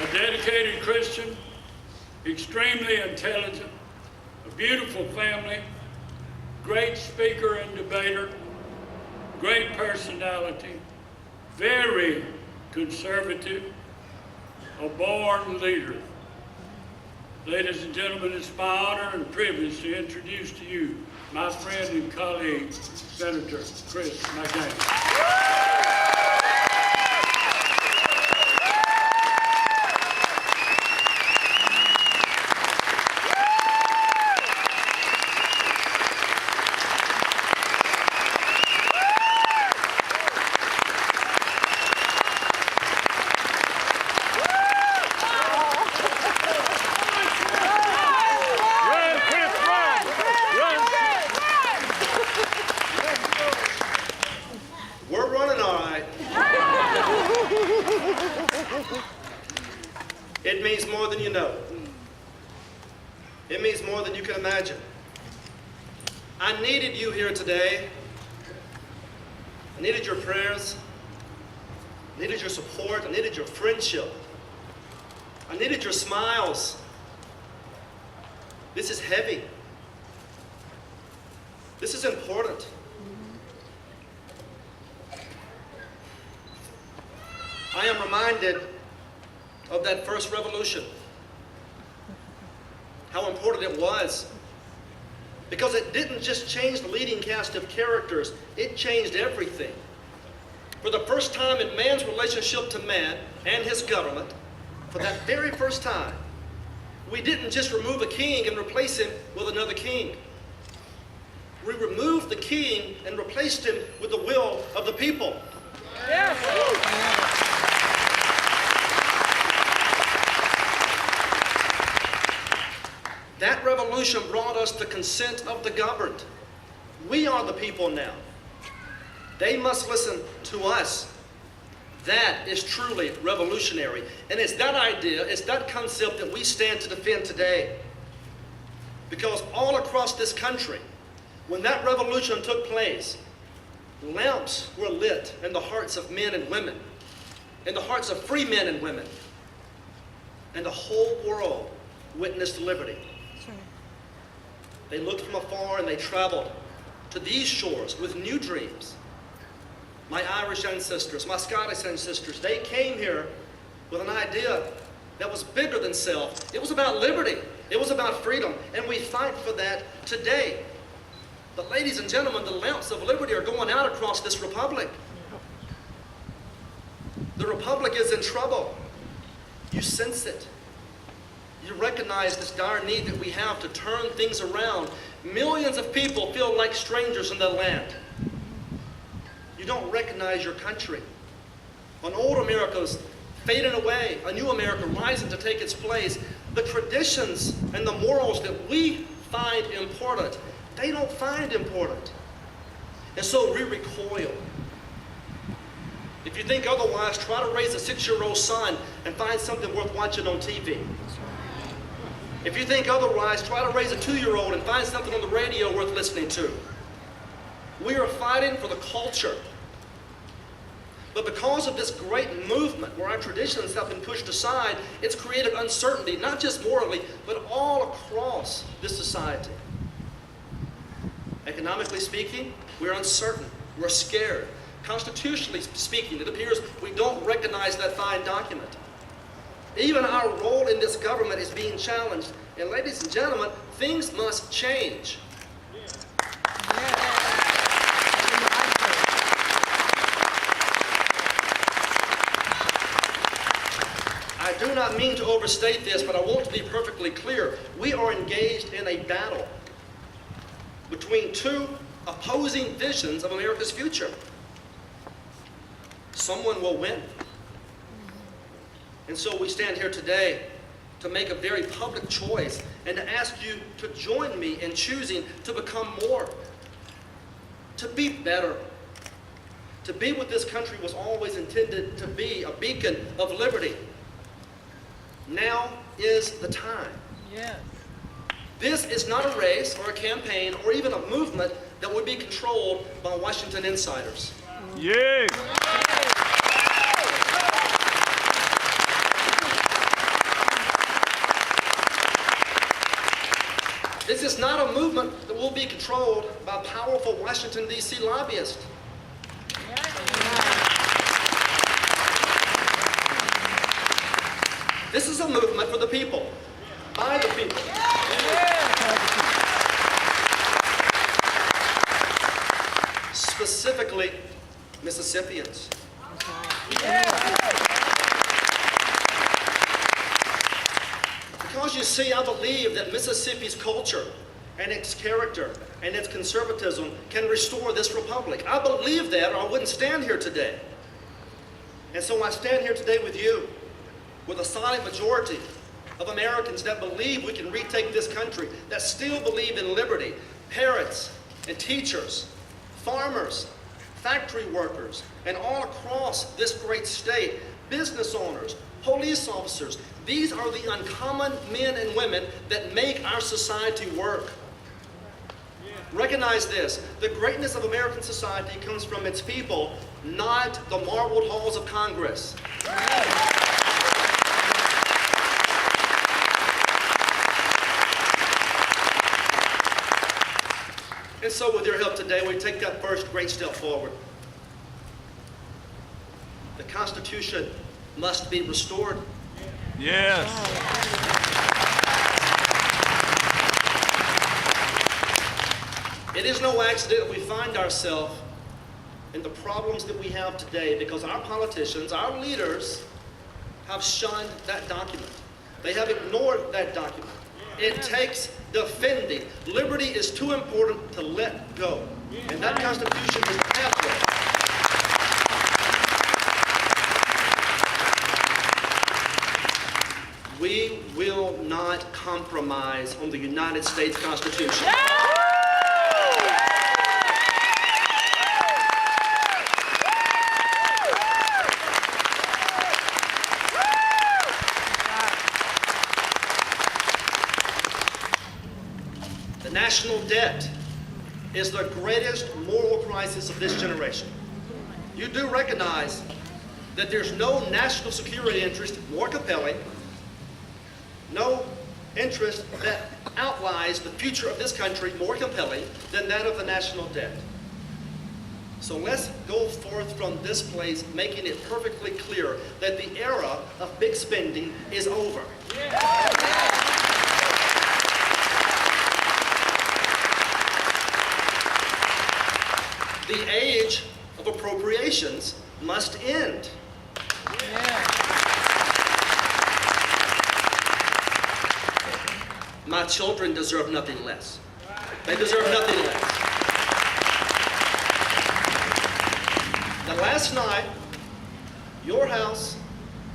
a dedicated Christian, extremely intelligent, a beautiful family, great speaker and debater, great personality, very conservative, a born leader. Ladies and gentlemen, it's my honor and privilege to introduce to you my friend and colleague, Senator Chris McDaniel. It means more than you know. It means more than you can imagine. I needed you here today. I needed your prayers. I needed your support. I needed your friendship. I needed your smiles. This is heavy. This is important. I am reminded of that first revolution, how important it was, because it didn't just change the leading cast of characters, it changed everything. For the first time in man's relationship to man and his government, for that very first time, we didn't just remove a king and replace him with another king. We removed the king and replaced him with the will of the people. Yes. That revolution brought us the consent of the governed. We are the people now. They must listen to us. That is truly revolutionary. And it's that idea, it's that concept that we stand to defend today. Because all across this country, when that revolution took place, lamps were lit in the hearts of men and women, in the hearts of free men and women, and the whole world witnessed liberty. They looked from afar and they traveled to these shores with new dreams. My Irish ancestors, my Scottish ancestors, they came here with an idea that was bigger than self. It was about liberty. It was about freedom. And we fight for that today. But ladies and gentlemen, the lamps of liberty are going out across this republic. The republic is in trouble. You sense it. You recognize this dire need that we have to turn things around. Millions of people feel like strangers in their land. You don't recognize your country. An old America's fading away, a new America rising to take its place. The traditions and the morals that we find important, they don't find important. And so we recoil. If you think otherwise, try to raise a 6-year-old son and find something worth watching on TV. If you think otherwise, try to raise a 2-year-old and find something on the radio worth listening to. We are fighting for the culture. But because of this great movement where our traditions have been pushed aside, it's created uncertainty, not just morally, but all across this society. Economically speaking, we're uncertain. We're scared. Constitutionally speaking, it appears we don't recognize that fine document. Even our role in this government is being challenged. And ladies and gentlemen, things must change. I do not mean to overstate this, but I want to be perfectly clear. We are engaged in a battle between two opposing visions of America's future. Someone will win. And so we stand here today to make a very public choice and to ask you to join me in choosing to become more, to be better, to be what this country was always intended to be, a beacon of liberty. Now is the time. Yes. This is not a race or a campaign or even a movement that would be controlled by Washington insiders. Yeah. This is not a movement that will be controlled by powerful Washington, D.C. lobbyists. This is a movement for the people, by the people. Specifically, Mississippians. Because you see, I believe that Mississippi's culture and its character and its conservatism can restore this republic. I believe that, or I wouldn't stand here today. And so I stand here today with you, with a silent majority of Americans that believe we can retake this country, that still believe in liberty, parents and teachers, farmers, factory workers, and all across this great state, business owners, police officers. These are the uncommon men and women that make our society work. Recognize this: the greatness of American society comes from its people, not the marbled halls of Congress. And so with your help today, we take that first great step forward. The Constitution must be restored. Yes. It is no accident that we find ourselves in the problems that we have today because our politicians, our leaders, have shunned that document. They have ignored that document. It takes defending. Liberty is too important to let go. And that Constitution is the pathway. We will not compromise on the United States Constitution. The national debt is the greatest moral crisis of this generation. You do recognize that there's no national security interest more compelling, no interest that outlines the future of this country more compelling than that of the national debt. So let's go forth from this place making it perfectly clear that the era of big spending is over. The age of appropriations must end. My children deserve nothing less. They deserve nothing less. Now, last night, your House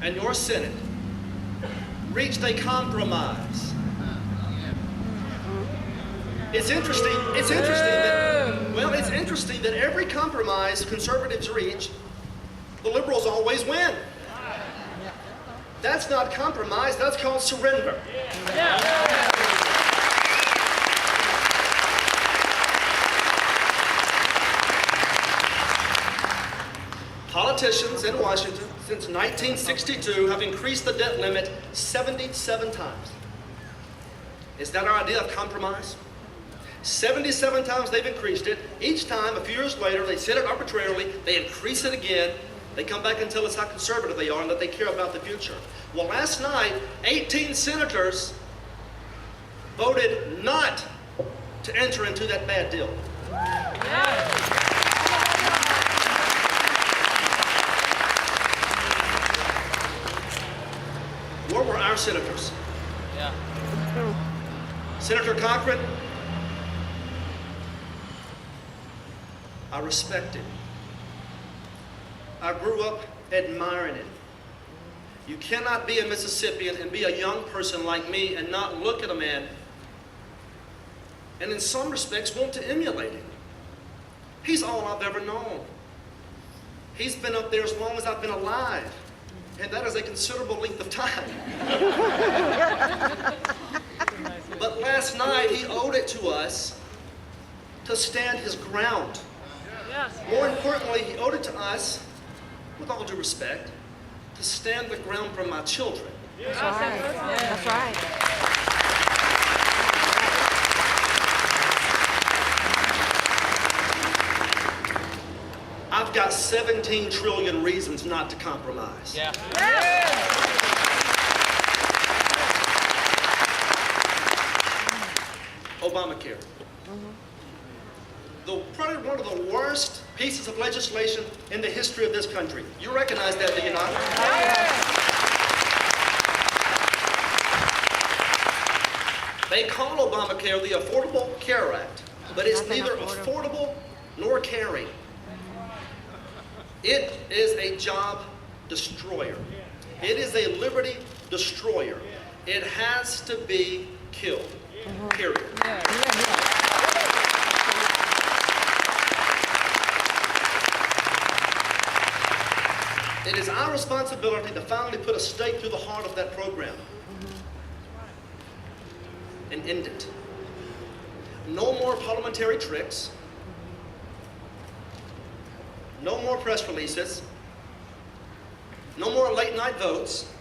and your Senate reached a compromise. It's interesting that every compromise conservatives reach, the liberals always win. That's not compromise, that's called surrender. Politicians in Washington since 1962 have increased the debt limit 77 times. Is that our idea of compromise? 77 times they've increased it. Each time, a few years later, they set it arbitrarily, they increase it again. They come back and tell us how conservative they are and that they care about the future. Well, last night, 18 senators voted not to enter into that bad deal. Where were our senators? Senator Cochran, I respect him. I grew up admiring him. You cannot be a Mississippian and be a young person like me and not look at a man and in some respects want to emulate him. He's all I've ever known. He's been up there as long as I've been alive, and that is a considerable length of time. But last night he owed it to us to stand his ground. More importantly, he owed it to us, with all due respect, to stand the ground for my children. That's right. That's right. I've got 17 trillion reasons not to compromise. Yeah. Obamacare. Probably one of the worst pieces of legislation in the history of this country. You recognize that, do you not? They call Obamacare the Affordable Care Act, but it's neither affordable nor caring. It is a job destroyer. It is a liberty destroyer. It has to be killed. Period. It is our responsibility to finally put a stake through the heart of that program and end it. No more parliamentary tricks. No more press releases. No more late night votes.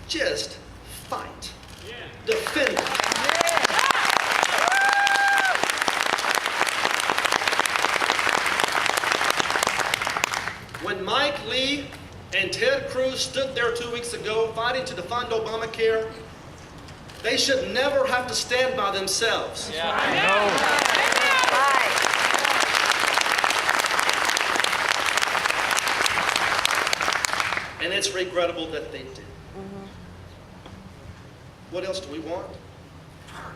Just fight. Defend it. When Mike Lee and Ted Cruz stood there 2 weeks ago fighting to defund Obamacare, they should never have to stand by themselves. And it's regrettable that they did. What else do we want?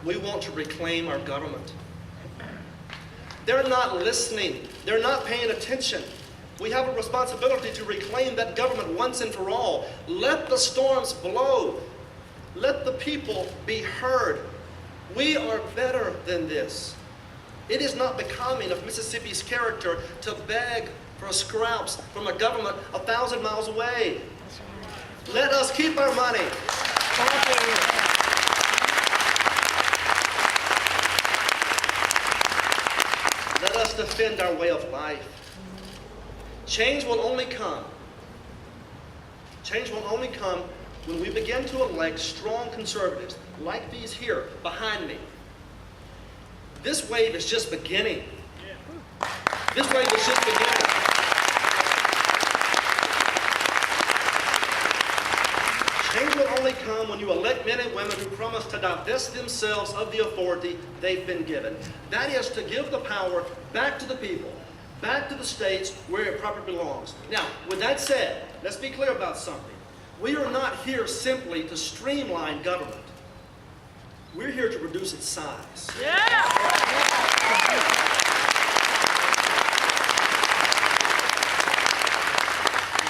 We want to reclaim our government. They're not listening. They're not paying attention. We have a responsibility to reclaim that government once and for all. Let the storms blow. Let the people be heard. We are better than this. It is not becoming of Mississippi's character to beg for scraps from a government 1,000 miles away. Let us keep our money. Let us defend our way of life. Change will only come. Change will only come when we begin to elect strong conservatives like these here behind me. This wave is just beginning. This wave is just beginning. Change will only come when you elect men and women who promise to divest themselves of the authority they've been given. That is to give the power back to the people, back to the states where it properly belongs. Now, with that said, let's be clear about something. We are not here simply to streamline government. We're here to reduce its size.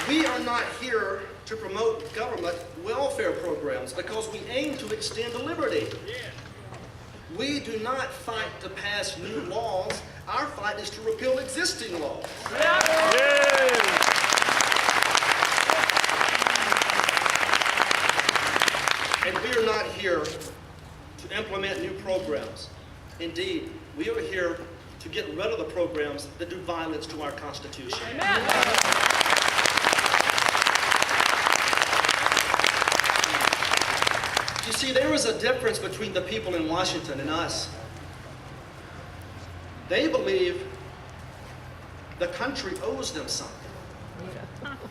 We are not here to promote government welfare programs because we aim to extend liberty. We do not fight to pass new laws. Our fight is to repeal existing laws. And we are not here to implement new programs. Indeed, we are here to get rid of the programs that do violence to our Constitution. You see, there is a difference between the people in Washington and us. They believe the country owes them something.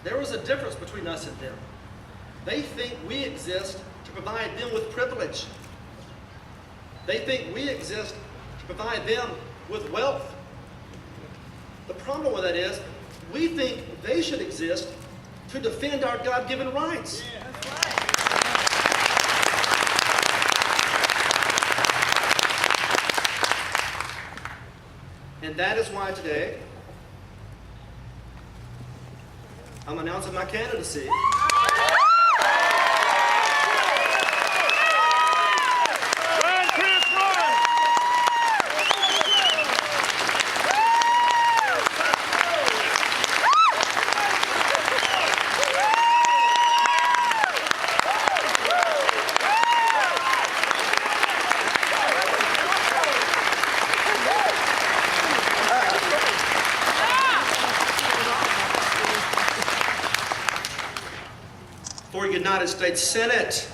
There is a difference between us and them. They think we exist to provide them with privilege. They think we exist to provide them with wealth. The problem with that is, we think they should exist to defend our God-given rights. And that is why today, I'm announcing my candidacy. For United States Senate.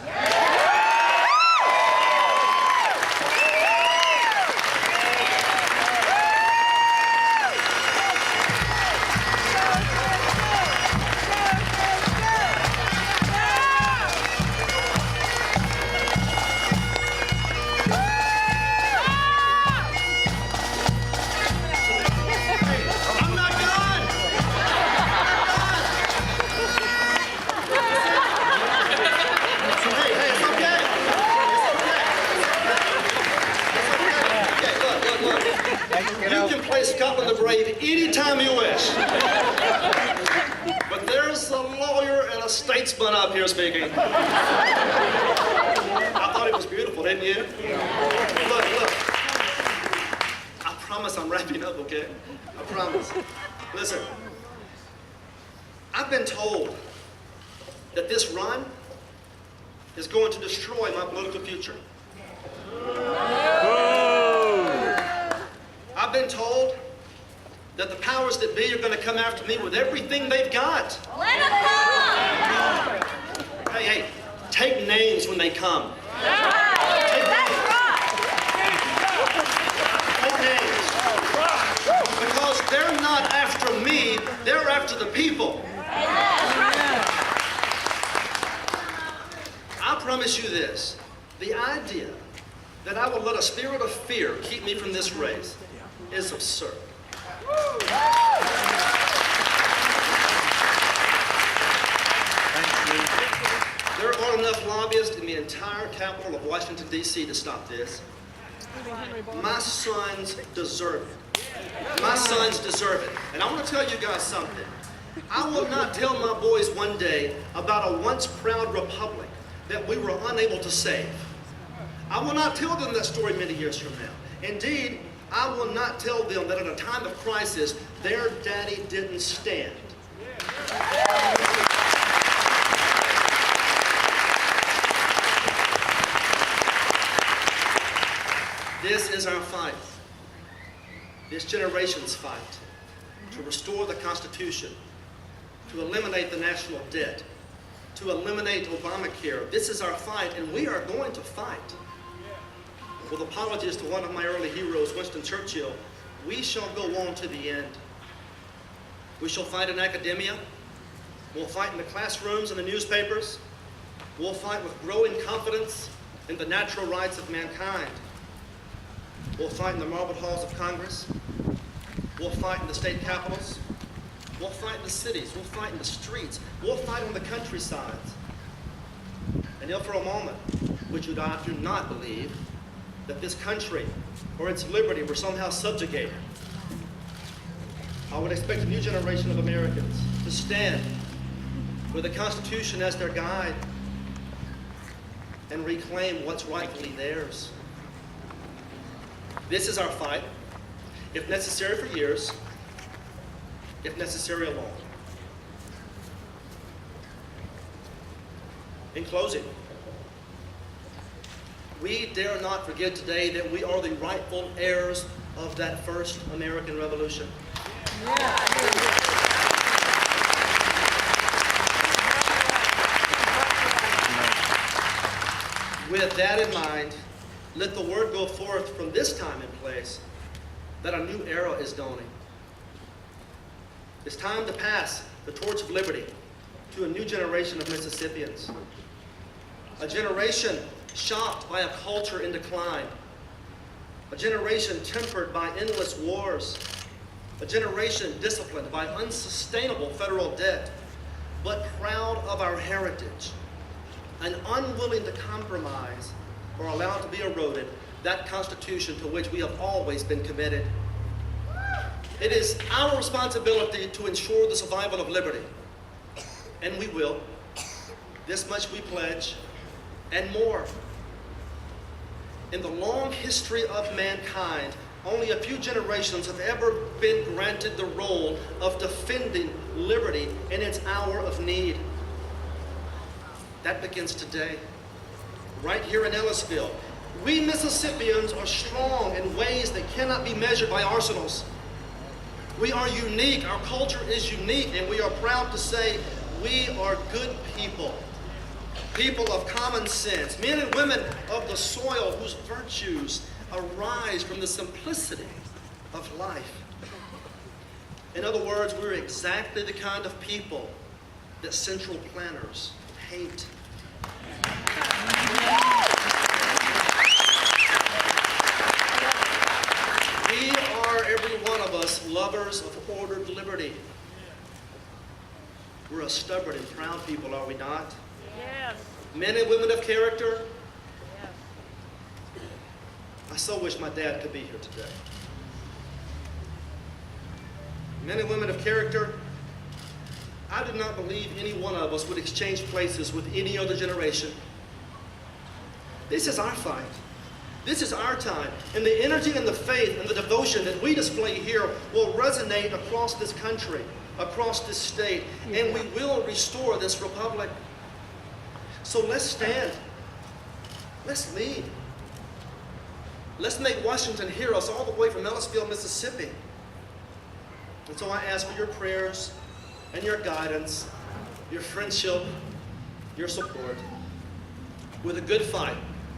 statesman up here speaking. I thought it was beautiful, didn't you? Look. I promise I'm wrapping up, okay? I promise. Listen, I've been told that this run is going to destroy my political future. I've been told that the powers that be are going to come after me with everything they've got. Let them come! Hey, take names when they come. That's right! Take names. Because they're not after me, they're after the people. I promise you this, the idea that I will let a spirit of fear keep me from this race is absurd. There aren't enough lobbyists in the entire capital of Washington, D.C. to stop this. My sons deserve it. My sons deserve it. And I want to tell you guys something. I will not tell my boys one day about a once proud republic that we were unable to save. I will not tell them that story many years from now. Indeed, I will not tell them that at a time of crisis, their daddy didn't stand. This is our fight. This generation's fight to restore the Constitution, to eliminate the national debt, to eliminate Obamacare. This is our fight, and we are going to fight. With apologies to one of my early heroes, Winston Churchill, we shall go on to the end. We shall fight in academia. We'll fight in the classrooms and the newspapers. We'll fight with growing confidence in the natural rights of mankind. We'll fight in the marble halls of Congress. We'll fight in the state capitals. We'll fight in the cities. We'll fight in the streets. We'll fight on the countrysides. And if for a moment, which I do not believe, that this country or its liberty were somehow subjugated, I would expect a new generation of Americans to stand with the Constitution as their guide and reclaim what's rightfully theirs. This is our fight, if necessary for years, if necessary alone. In closing, we dare not forget today that we are the rightful heirs of that first American Revolution. With that in mind, let the word go forth from this time and place that a new era is dawning. It's time to pass the torch of liberty to a new generation of Mississippians. A generation shocked by a culture in decline. A generation tempered by endless wars. A generation disciplined by unsustainable federal debt, but proud of our heritage and unwilling to compromise or allow to be eroded that Constitution to which we have always been committed. It is our responsibility to ensure the survival of liberty, and we will. This much we pledge, and more. In the long history of mankind, only a few generations have ever been granted the role of defending liberty in its hour of need. That begins today, right here in Ellisville. We Mississippians are strong in ways that cannot be measured by arsenals. We are unique, our culture is unique, and we are proud to say we are good people. People of common sense, men and women of the soil whose virtues arise from the simplicity of life. In other words, we're exactly the kind of people that central planners hate. We are, every one of us, lovers of ordered liberty. We're a stubborn and proud people, are we not? Yes. Men and women of character. I so wish my dad could be here today. Men and women of character, I do not believe any one of us would exchange places with any other generation. This is our fight. This is our time. And the energy and the faith and the devotion that we display here will resonate across this country, across this state, and we will restore this republic. So let's stand. Let's lead. Let's make Washington hear us all the way from Ellisville, Mississippi. And so I ask for your prayers and your guidance, your friendship, your support. With a good fight,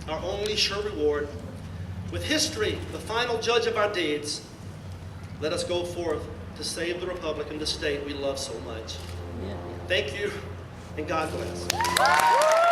our only sure reward, with history, the final judge of our deeds, let us go forth to save the republic and the state we love so much. Thank you, and God bless.